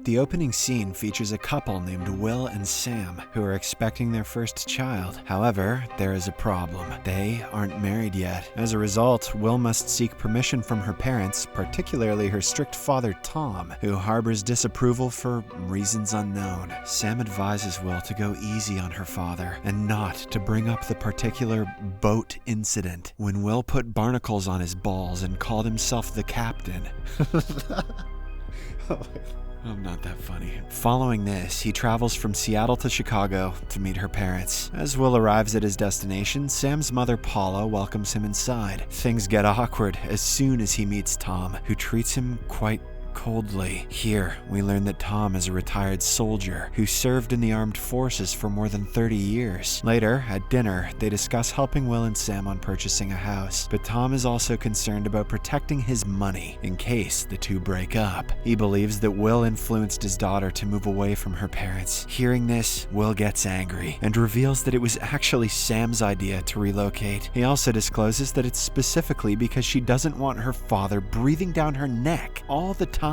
The opening scene features a couple named Will and Sam who are expecting their first child. However, there is a problem. They aren't married yet. As a result, Will must seek permission from her parents, particularly her strict father Tom, who harbors disapproval for reasons unknown. Sam advises Will to go easy on her father and not to bring up the particular boat incident when Will put barnacles on his balls and called himself the captain. I'm not that funny. Following this, he travels from Seattle to Chicago to meet her parents. As Will arrives at his destination, Sam's mother Paula welcomes him inside. Things get awkward as soon as he meets Tom, who treats him quite coldly. Here, we learn that Tom is a retired soldier who served in the armed forces for more than 30 years. Later, at dinner, they discuss helping Will and Sam on purchasing a house, but Tom is also concerned about protecting his money in case the two break up. He believes that Will influenced his daughter to move away from her parents. Hearing this, Will gets angry and reveals that it was actually Sam's idea to relocate. He also discloses that it's specifically because she doesn't want her father breathing down her neck all the time.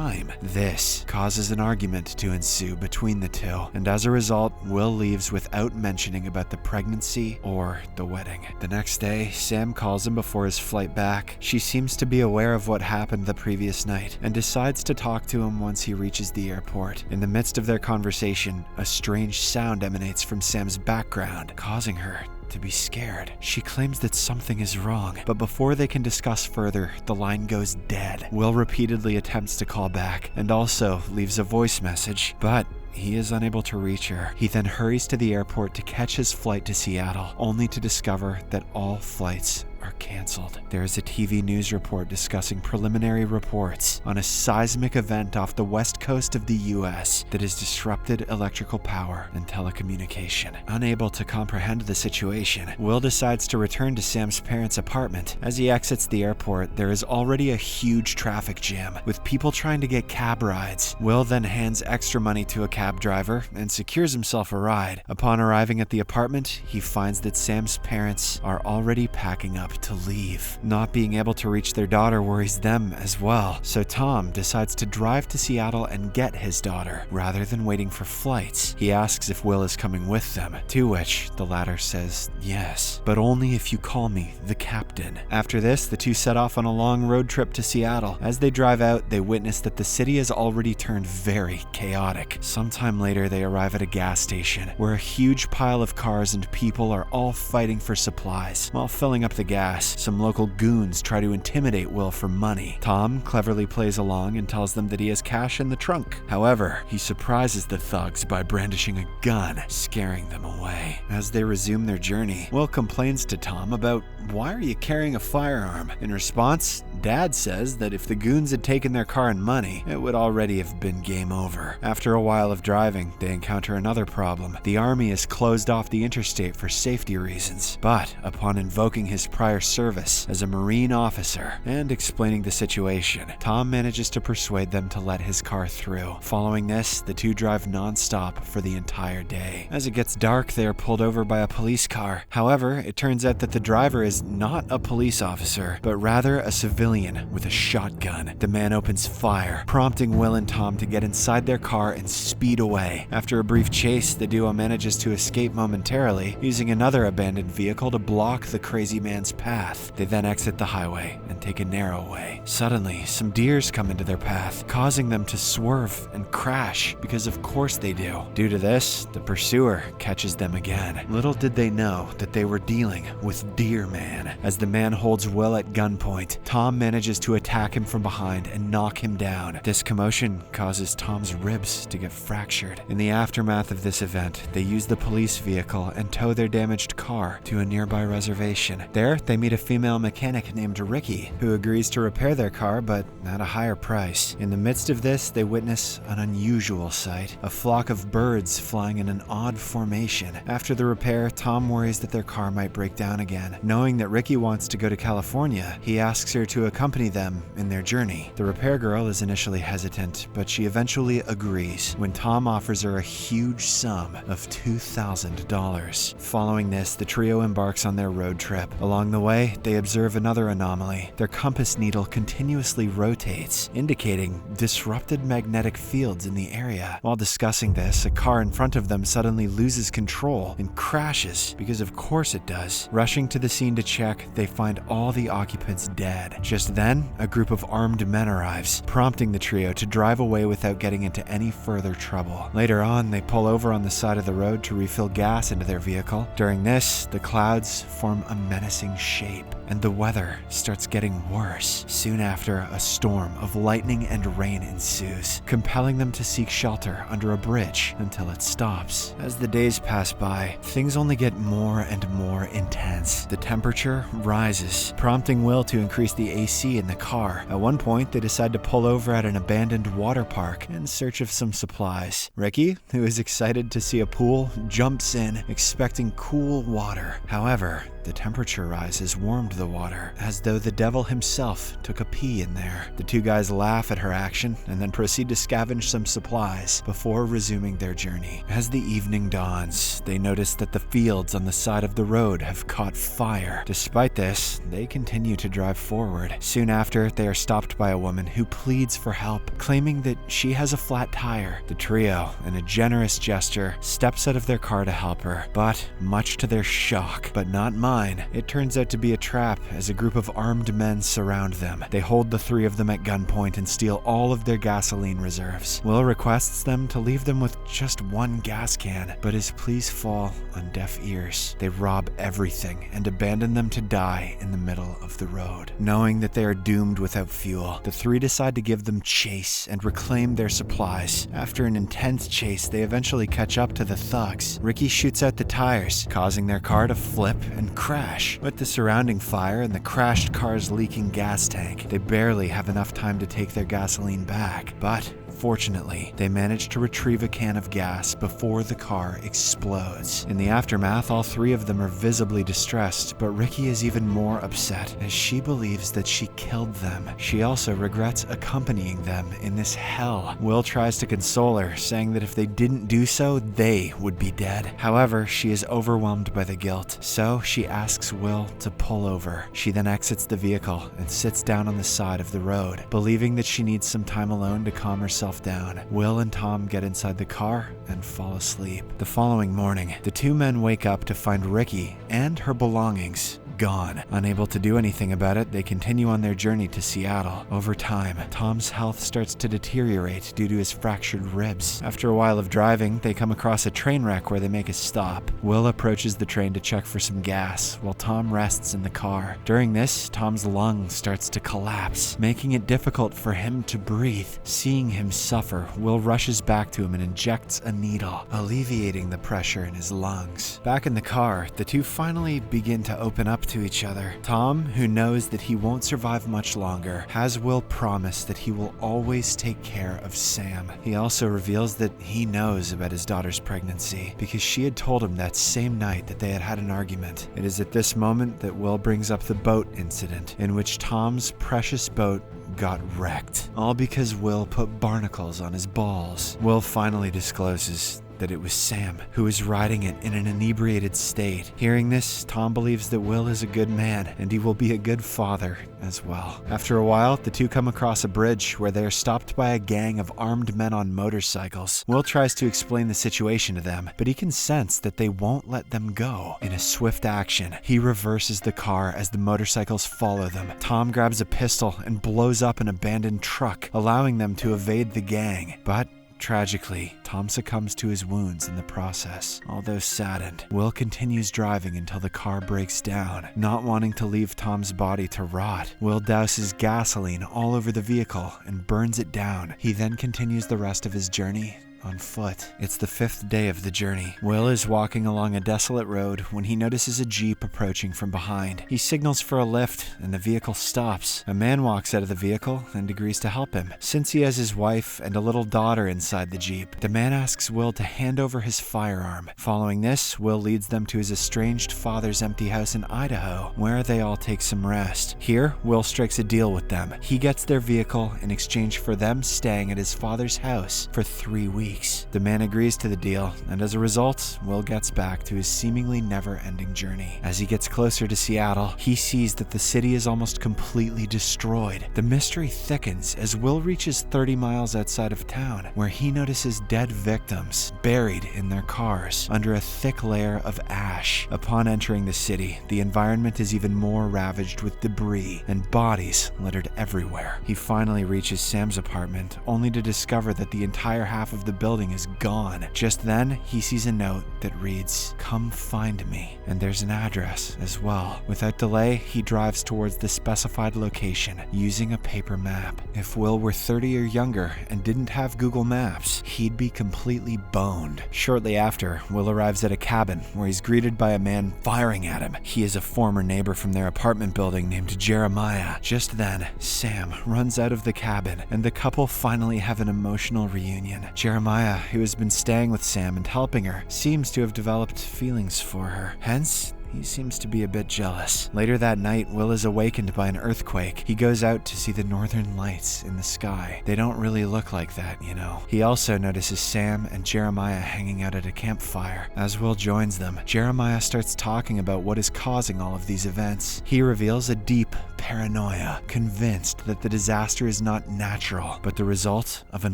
This causes an argument to ensue between the two, and as a result, Will leaves without mentioning about the pregnancy or the wedding. The next day, Sam calls him before his flight back. She seems to be aware of what happened the previous night and decides to talk to him once he reaches the airport. In the midst of their conversation, a strange sound emanates from Sam's background, causing her to be scared. She claims that something is wrong, but before they can discuss further, the line goes dead. Will repeatedly attempts to call back and also leaves a voice message, but he is unable to reach her. He then hurries to the airport to catch his flight to Seattle, only to discover that all flights are canceled. There is a TV news report discussing preliminary reports on a seismic event off the west coast of the US that has disrupted electrical power and telecommunication. Unable to comprehend the situation, Will decides to return to Sam's parents' apartment. As he exits the airport, there is already a huge traffic jam, with people trying to get cab rides. Will then hands extra money to a cab driver and secures himself a ride. Upon arriving at the apartment, he finds that Sam's parents are already packing up to leave. Not being able to reach their daughter worries them as well, so Tom decides to drive to Seattle and get his daughter, rather than waiting for flights. He asks if Will is coming with them, to which the latter says yes, but only if you call me the captain. After this, the two set off on a long road trip to Seattle. As they drive out, they witness that the city has already turned very chaotic. Sometime later, they arrive at a gas station, where a huge pile of cars and people are all fighting for supplies. While filling up the gas, some local goons try to intimidate Will for money. Tom cleverly plays along and tells them that he has cash in the trunk. However, he surprises the thugs by brandishing a gun, scaring them away. As they resume their journey, Will complains to Tom about, "Why are you carrying a firearm?" In response, Dad says that if the goons had taken their car and money, it would already have been game over. After a while of driving, they encounter another problem. The army has closed off the interstate for safety reasons, but upon invoking his prior service as a Marine officer and explaining the situation, Tom manages to persuade them to let his car through. Following this, the two drive non-stop for the entire day. As it gets dark, they are pulled over by a police car. However, it turns out that the driver is not a police officer, but rather a civilian with a shotgun. The man opens fire, prompting Will and Tom to get inside their car and speed away. After a brief chase, the duo manages to escape momentarily, using another abandoned vehicle to block the crazy man's path. They then exit the highway and take a narrow way. Suddenly, some deers come into their path, causing them to swerve and crash, because of course they do. Due to this, the pursuer catches them again. Little did they know that they were dealing with Deer Man. As the man holds Will at gunpoint, Tom manages to attack him from behind and knock him down. This commotion causes Tom's ribs to get fractured. In the aftermath of this event, they use the police vehicle and tow their damaged car to a nearby reservation. There, they meet a female mechanic named Ricky, who agrees to repair their car, but at a higher price. In the midst of this, they witness an unusual sight, a flock of birds flying in an odd formation. After the repair, Tom worries that their car might break down again. Knowing that Ricky wants to go to California, he asks her to accompany them in their journey. The repair girl is initially hesitant, but she eventually agrees when Tom offers her a huge sum of $2,000. Following this, the trio embarks on their road trip. Along the the way, they observe another anomaly. Their compass needle continuously rotates, indicating disrupted magnetic fields in the area. While discussing this, a car in front of them suddenly loses control and crashes, because of course it does. Rushing to the scene to check, they find all the occupants dead. Just then, a group of armed men arrives, prompting the trio to drive away without getting into any further trouble. Later on, they pull over on the side of the road to refill gas into their vehicle. During this, the clouds form a menacing shape, and the weather starts getting worse. Soon after, a storm of lightning and rain ensues, compelling them to seek shelter under a bridge until it stops. As the days pass by, things only get more and more intense. The temperature rises, prompting Will to increase the AC in the car. At one point, they decide to pull over at an abandoned water park in search of some supplies. Ricky, who is excited to see a pool, jumps in, expecting cool water. However, the temperature rise has warmed the water, as though the devil himself took a pee in there. The two guys laugh at her action and then proceed to scavenge some supplies before resuming their journey. As the evening dawns, they notice that the fields on the side of the road have caught fire. Despite this, they continue to drive forward. Soon after, they are stopped by a woman who pleads for help, claiming that she has a flat tire. The trio, in a generous gesture, steps out of their car to help her, but much to their shock, but not mine, it turns out to be a trap as a group of armed men surround them. They hold the three of them at gunpoint and steal all of their gasoline reserves. Will requests them to leave them with just one gas can, but his pleas fall on deaf ears. They rob everything and abandon them to die in the middle of the road. Knowing that they are doomed without fuel, the three decide to give them chase and reclaim their supplies. After an intense chase, they eventually catch up to the thugs. Ricky shoots out the tires, causing their car to flip and crash. With the surrounding fire and the crashed car's leaking gas tank, they barely have enough time to take their gasoline back. But fortunately, they manage to retrieve a can of gas before the car explodes. In the aftermath, all three of them are visibly distressed, but Ricky is even more upset as she believes that she killed them. She also regrets accompanying them in this hell. Will tries to console her, saying that if they didn't do so, they would be dead. However, she is overwhelmed by the guilt, so she asks Will to pull over. She then exits the vehicle and sits down on the side of the road, believing that she needs some time alone to calm herself down. Will and Tom get inside the car and fall asleep. The following morning, the two men wake up to find Ricky and her belongings gone. Unable to do anything about it, they continue on their journey to Seattle. Over time, Tom's health starts to deteriorate due to his fractured ribs. After a while of driving, they come across a train wreck where they make a stop. Will approaches the train to check for some gas, while Tom rests in the car. During this, Tom's lung starts to collapse, making it difficult for him to breathe. Seeing him suffer, Will rushes back to him and injects a needle, alleviating the pressure in his lungs. Back in the car, the two finally begin to open up to each other. Tom, who knows that he won't survive much longer, has Will promise that he will always take care of Sam. He also reveals that he knows about his daughter's pregnancy because she had told him that same night that they had had an argument. It is at this moment that Will brings up the boat incident, in which Tom's precious boat got wrecked, all because Will put barnacles on his balls. Will finally discloses that it was Sam who was riding it in an inebriated state. Hearing this, Tom believes that Will is a good man and he will be a good father as well. After a while, the two come across a bridge where they are stopped by a gang of armed men on motorcycles. Will tries to explain the situation to them, but he can sense that they won't let them go. In a swift action, he reverses the car as the motorcycles follow them. Tom grabs a pistol and blows up an abandoned truck, allowing them to evade the gang. But tragically, Tom succumbs to his wounds in the process. Although saddened, Will continues driving until the car breaks down. Not wanting to leave Tom's body to rot, Will douses gasoline all over the vehicle and burns it down. He then continues the rest of his journey on foot. It's the 5th day of the journey. Will is walking along a desolate road when he notices a Jeep approaching from behind. He signals for a lift and the vehicle stops. A man walks out of the vehicle and agrees to help him. Since he has his wife and a little daughter inside the Jeep, the man asks Will to hand over his firearm. Following this, Will leads them to his estranged father's empty house in Idaho, where they all take some rest. Here, Will strikes a deal with them. He gets their vehicle in exchange for them staying at his father's house for 3 weeks. weeks. The man agrees to the deal, and as a result, Will gets back to his seemingly never-ending journey. As he gets closer to Seattle, he sees that the city is almost completely destroyed. The mystery thickens as Will reaches 30 miles outside of town, where he notices dead victims buried in their cars under a thick layer of ash. Upon entering the city, the environment is even more ravaged with debris and bodies littered everywhere. He finally reaches Sam's apartment, only to discover that the entire half of the building is gone. Just then, he sees a note that reads, "Come find me," and there's an address as well. Without delay, he drives towards the specified location using a paper map. If Will were 30 or younger and didn't have Google Maps, he'd be completely boned. Shortly after, Will arrives at a cabin where he's greeted by a man firing at him. He is a former neighbor from their apartment building named Jeremiah. Just then, Sam runs out of the cabin and the couple finally have an emotional reunion. Jeremiah, who has been staying with Sam and helping her, seems to have developed feelings for her. Hence, he seems to be a bit jealous. Later that night, Will is awakened by an earthquake. He goes out to see the northern lights in the sky. They don't really look like that, you know. He also notices Sam and Jeremiah hanging out at a campfire. As Will joins them, Jeremiah starts talking about what is causing all of these events. He reveals a deep paranoia, convinced that the disaster is not natural, but the result of an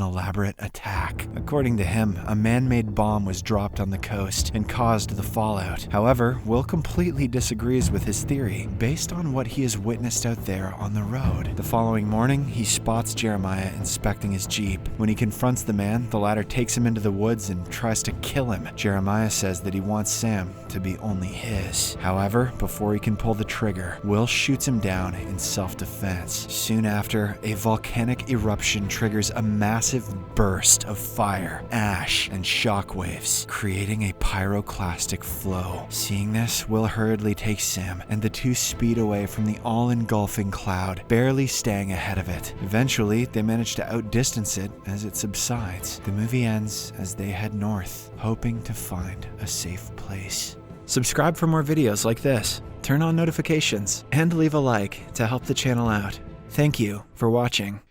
elaborate attack. According to him, a man-made bomb was dropped on the coast and caused the fallout. However, Will completely disagrees with his theory, based on what he has witnessed out there on the road. The following morning, he spots Jeremiah inspecting his Jeep. When he confronts the man, the latter takes him into the woods and tries to kill him. Jeremiah says that he wants Sam to be only his. However, before he can pull the trigger, Will shoots him down in self-defense. Soon after, a volcanic eruption triggers a massive burst of fire, ash, and shockwaves, creating a pyroclastic flow. Seeing this, Will hurriedly takes Sam, and the two speed away from the all-engulfing cloud, barely staying ahead of it. Eventually, they manage to outdistance it as it subsides. The movie ends as they head north, hoping to find a safe place. Subscribe for more videos like this, turn on notifications, and leave a like to help the channel out. Thank you for watching.